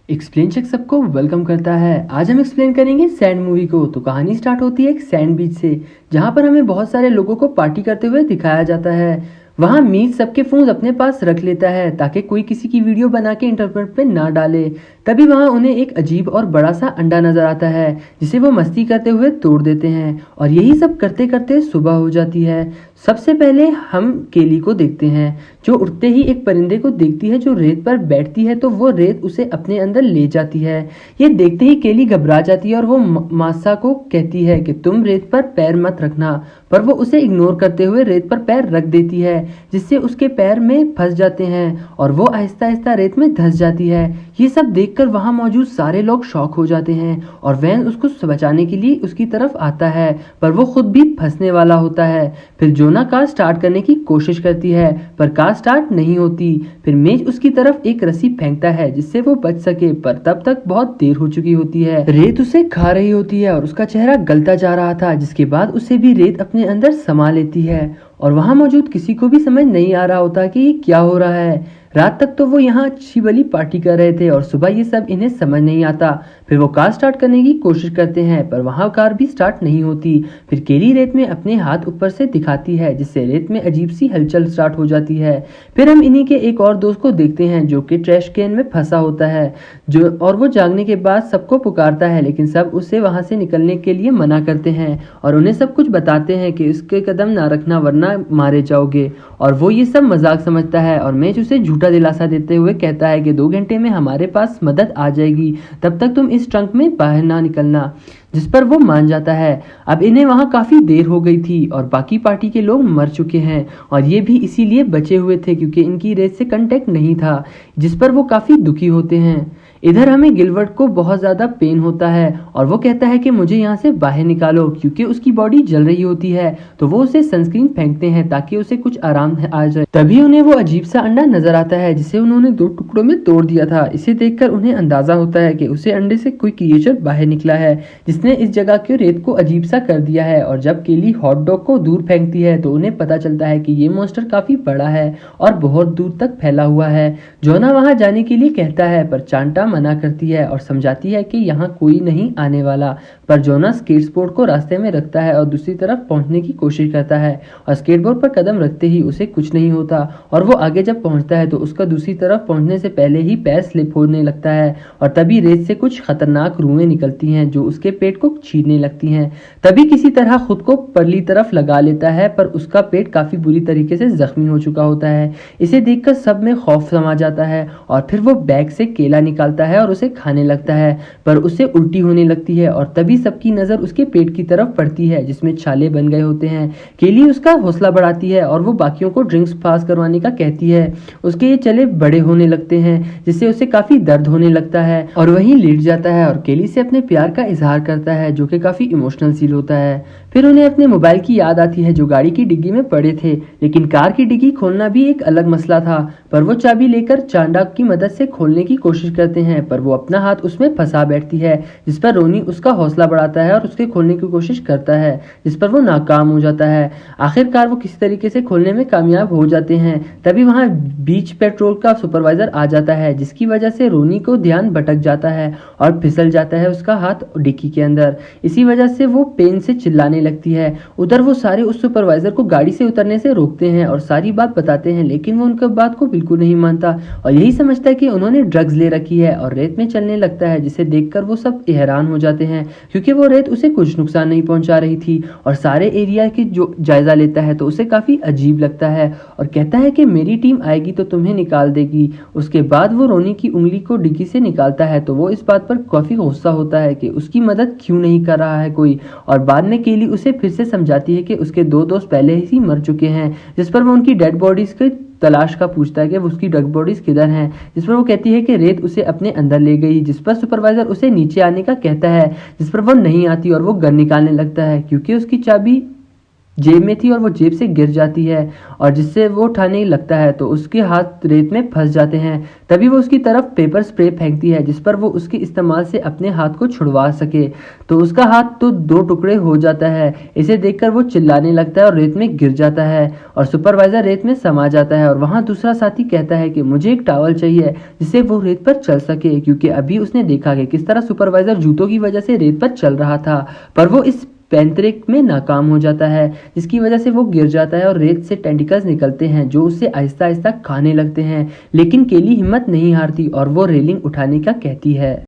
Explain check सबको welcome करता है। आज हम एक्सप्लेन करेंगे सैंड मूवी को। तो कहानी स्टार्ट होती है एक सैंड बीच से, जहां पर हमें बहुत सारे लोगों को पार्टी करते हुए दिखाया जाता है। वहां मीत सबके फोन अपने पास रख लेता है ताकि कोई किसी की वीडियो बना के इंटरनेट पे ना डाले। तभी वहां उन्हें एक अजीब और बड़ा सा अंडा नजर आता है, जिसे वो मस्ती करते हुए तोड़ देते हैं। और यही सब करते करते सुबह हो जाती है। सबसे पहले हम केली को देखते हैं, जो उठते ही एक परिंदे को देखती है जो रेत पर बैठती है, तो वो रेत उसे अपने अंदर ले जाती है। ये देखते ही केली घबरा जाती है और वो मासा को कहती है कि तुम रेत पर पैर मत रखना, पर वो उसे इग्नोर करते हुए रेत पर पैर रख देती है, जिससे उसके पैर में फंस जाते हैं और वो आहिस्ता आहिस्ता रेत में धंस जाती है। ये सब देखकर वहां मौजूद सारे लोग शॉक हो जाते हैं और वैन उसको बचाने के लिए उसकी तरफ आता है, पर वो खुद भी फंसने वाला होता है। फिर जोना कार स्टार्ट करने की कोशिश करती है, पर कार स्टार्ट नहीं होती। फिर मेज उसकी तरफ एक रस्सी फेंकता है जिससे वो बच सके, पर तब तक बहुत देर हो चुकी होती है। रेत उसे खा रही होती है और उसका चेहरा गलता जा रहा था, जिसके बाद उसे भी रेत अपने अंदर समा लेती है। और वहां मौजूद किसी को भी समझ नहीं आ रहा होता कि ये क्या हो रहा है। रात तक तो वो यहाँ अच्छी वाली पार्टी कर रहे थे और सुबह ये सब इन्हें समझ नहीं आता। फिर वो कार स्टार्ट करने की कोशिश करते हैं, पर वहाँ कार भी स्टार्ट नहीं होती। फिर केली रेत में अपने हाथ ऊपर से दिखाती है, जिससे रेत में अजीब सी हलचल स्टार्ट हो जाती है। फिर हम इन्हीं के एक और दोस्त को देखते हैं जो कि ट्रैश कैन में फंसा होता है, और वो जागने के बाद सबको पुकारता है, लेकिन सब उसे वहां से निकलने के लिए मना करते हैं और उन्हें सब कुछ बताते हैं कि उसके कदम ना रखना वरना मारे जाओगे। और वो ये सब मजाक समझता है और मेज उसे झूठा दिलासा देते हुए कहता है कि 2 घंटे में हमारे पास मदद आ जाएगी, तब तक तुम इस ट्रंक में बाहर ना निकलना, जिस पर वो मान जाता है। अब इन्हें वहां काफी देर हो गई थी और बाकी पार्टी के लोग मर चुके हैं और ये भी इसीलिए बचे हुए थे क्योंकि इनकी रेत से कांटेक्ट नहीं था, जिस पर वो काफी दुखी होते हैं। इधर हमें गिलवर्ट को बहुत ज्यादा पेन होता है और वो कहता है कि मुझे यहाँ से बाहर निकालो, क्योंकि उसकी बॉडी जल रही होती है। तो वो उसे सनस्क्रीन फेंकते हैं ताकि उसे कुछ आराम आ जाए। तभी उन्हें वो अजीब सा अंडा नजर आता है जिसे उन्होंने 2 टुकड़ों में तोड़ दिया था। इसे देखकर उन्हें अंदाजा होता है कि उसे अंडे से कोई क्रिएचर बाहर निकला है, जिसने इस जगह के रेत को अजीब सा कर दिया है। और जब केली हॉट डॉग को दूर फेंकती है तो उन्हें पता चलता है कि ये मॉन्स्टर काफी बड़ा है और बहुत दूर तक फैला हुआ है। जोना वहां जाने के लिए कहता है, पर चांटा मना करती है और समझाती है कि यहाँ कोई नहीं आने वाला। पर जोना स्केटबोर्ड को रास्ते में रखता है और दूसरी तरफ पहुंचने की कोशिश करता है और स्केटबोर्ड पर कदम रखते ही उसे कुछ नहीं होता और वो आगे जब पहुंचता है तो उसका दूसरी तरफ पहुंचने से पहले ही पैर स्लिप होने लगता है और तभी रेत से कुछ खतरनाक रुएं निकलती हैं जो उसके पेट को छीनने लगती हैं। तभी किसी तरह खुद को परली तरफ लगा लेता है, पर उसका पेट काफी बुरी तरीके से जख्मी हो चुका होता है। इसे देखकर सब में खौफ समा जाता है और फिर वो बैग से केला निकालता है और उसे खाने लगता है, पर उसे उल्टी होने लगती है और तभी सबकी नजर उसके पेट की तरफ पड़ती है जिसमें छाले बन गए होते हैं। केली उसका हौसला बढ़ाती है और वो बाकियों को ड्रिंक्स पास करवाने का कहती है। उसके ये चले बड़े होने लगते हैं जिससे उसे काफी दर्द होने लगता है और वहीं लेट जाता है और केली से अपने प्यार का इजहार करता है, जो कि काफी इमोशनल सीन होता है। फिर उन्हें अपने मोबाइल की याद आती है जो गाड़ी की डिग्गी में पड़े थे, लेकिन कार की डिग्गी खोलना भी एक अलग मसला था। पर वो चाबी लेकर चांडा की मदद से खोलने की कोशिश करते हैं, पर वो अपना हाथ उसमें फंसा बैठती है, जिस पर रोनी उसका हौसला बढ़ाता है और उसके खोलने की कोशिश करता है, जिस पर वो नाकाम हो जाता है। आखिरकार वो किसी तरीके से खोलने में कामयाब हो जाते हैं। तभी वहां बीच पेट्रोल का सुपरवाइजर आ जाता है, जिसकी वजह से रोनी को ध्यान भटक जाता है और फिसल जाता है उसका हाथ डिक्की के अंदर। इसी वजह से वो पेन से चिल्लाने लगती है। उधर वो सारे उस सुपरवाइजर को गाड़ी से उतरने से रोकते हैं और सारी बात बताते हैं, लेकिन वो उनकी बात को बिल्कुल नहीं मानता और यही समझता है कि उन्होंने ड्रग्स ले रखी है और रेत में चलने लगता है, जिसे देखकर वो सब हैरान हो जाते हैं क्योंकि वो रेत उसे कुछ नुकसान नहीं पहुंचा रही थी। और सारे एरिया की जो जायजा लेता है तो उसे काफी अजीब लगता है और कहता है कि मेरी टीम आएगी तो तुम्हें निकाल देगी। उसके बाद वो रोनी की उंगली को डिग्गी से निकालता है तो वो इस बात पर काफी गुस्सा होता है कि उसकी मदद क्यों नहीं कर रहा है कोई। और बाद में केली उसे फिर से समझाती है कि उसके 2 दोस्त पहले ही मर चुके हैं, जिस पर वो उनकी डेड बॉडीज की तलाश का पूछता है कि वो उसकी डेड बॉडीज किधर हैं, जिस पर वो कहती है कि रेत उसे अपने अंदर ले गई, जिस पर सुपरवाइजर उसे नीचे आने का कहता है, जिस पर वो नहीं आती और वो गन निकालने लगता है क्योंकि उसकी चाबी जेब में थी और वो जेब से गिर जाती है और जिससे वो उठाने लगता है तो उसके हाथ रेत में फंस जाते हैं। तभी वो उसकी तरफ पेपर स्प्रे फेंकती है जिस पर वो उसके इस्तेमाल से अपने हाथ को छुड़वा सके। तो उसका हाथ तो दो टुकड़े हो जाता है। इसे देखकर वो चिल्लाने लगता है और रेत में गिर जाता है और सुपरवाइजर रेत में समा जाता है। और वहाँ दूसरा साथी कहता है कि मुझे एक टॉवल चाहिए जिससे वो रेत पर चल सके, क्योंकि अभी उसने देखा कि किस तरह सुपरवाइजर जूतों की वजह से रेत पर चल रहा था, पर वो इस पैंतरिक में नाकाम हो जाता है जिसकी वजह से वो गिर जाता है और रेत से टेंटिकल्स निकलते हैं जो उसे आहिस्ता आहिस्ता खाने लगते हैं। लेकिन केली हिम्मत नहीं हारती और वो रेलिंग उठाने का कहती है।